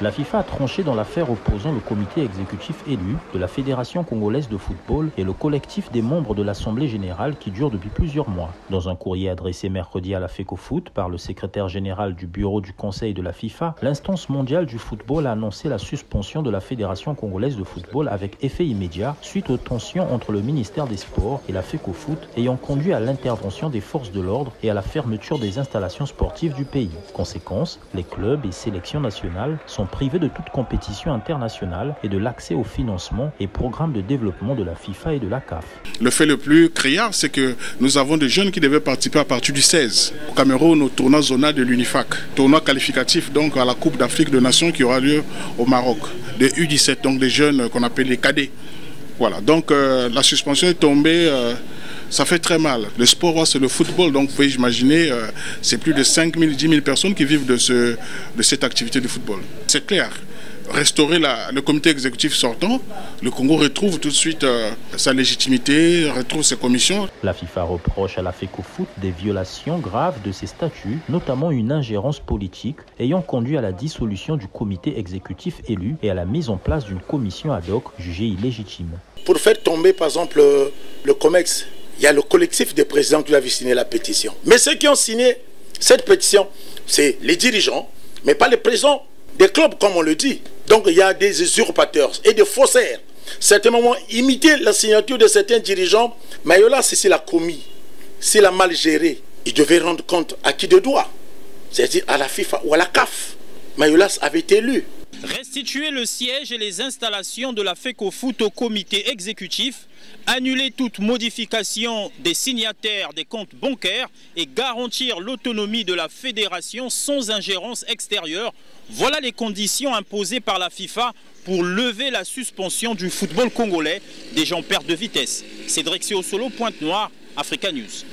La FIFA a tranché dans l'affaire opposant le comité exécutif élu de la Fédération congolaise de football et le collectif des membres de l'Assemblée générale qui dure depuis plusieurs mois. Dans un courrier adressé mercredi à la FECOFOOT par le secrétaire général du bureau du conseil de la FIFA, l'instance mondiale du football a annoncé la suspension de la Fédération congolaise de football avec effet immédiat suite aux tensions entre le ministère des Sports et la FECOFOOT ayant conduit à l'intervention des forces de l'ordre et à la fermeture des installations sportives du pays. Conséquence, les clubs et sélections nationales sont privés de toute compétition internationale et de l'accès au financement et programmes de développement de la FIFA et de la CAF. Le fait le plus criard, c'est que nous avons des jeunes qui devaient participer à partir du 16 au Cameroun au tournoi zonal de l'UNIFAC, tournoi qualificatif donc à la Coupe d'Afrique des Nations qui aura lieu au Maroc, des U17, donc des jeunes qu'on appelle les cadets. Voilà, donc la suspension est tombée, ça fait très mal. Le sport, c'est le football, donc vous pouvez imaginer, c'est plus de 5 000, 10 000 personnes qui vivent de cette activité de football. C'est clair, restaurer le comité exécutif sortant, le Congo retrouve tout de suite sa légitimité, retrouve ses commissions. La FIFA reproche à la FECOFOOT des violations graves de ses statuts, notamment une ingérence politique ayant conduit à la dissolution du comité exécutif élu et à la mise en place d'une commission ad hoc jugée illégitime. Pour faire tomber par exemple le COMEX, il y a le collectif des présidents qui avaient signé la pétition. Mais ceux qui ont signé cette pétition, c'est les dirigeants, mais pas les présidents des clubs comme on le dit. Donc il y a des usurpateurs et des faussaires. Certains moments, imiter la signature de certains dirigeants, Mayolas, s'il a commis, s'il a mal géré, il devait rendre compte à qui de droit, c'est-à-dire à la FIFA ou à la CAF. Mayolas avait été élu. Restituer le siège et les installations de la FECOFOOT au comité exécutif, annuler toute modification des signataires des comptes bancaires et garantir l'autonomie de la fédération sans ingérence extérieure. Voilà les conditions imposées par la FIFA pour lever la suspension du football congolais. Des gens perdent de vitesse. Cédric Siosolo, Pointe-Noire, Africa News.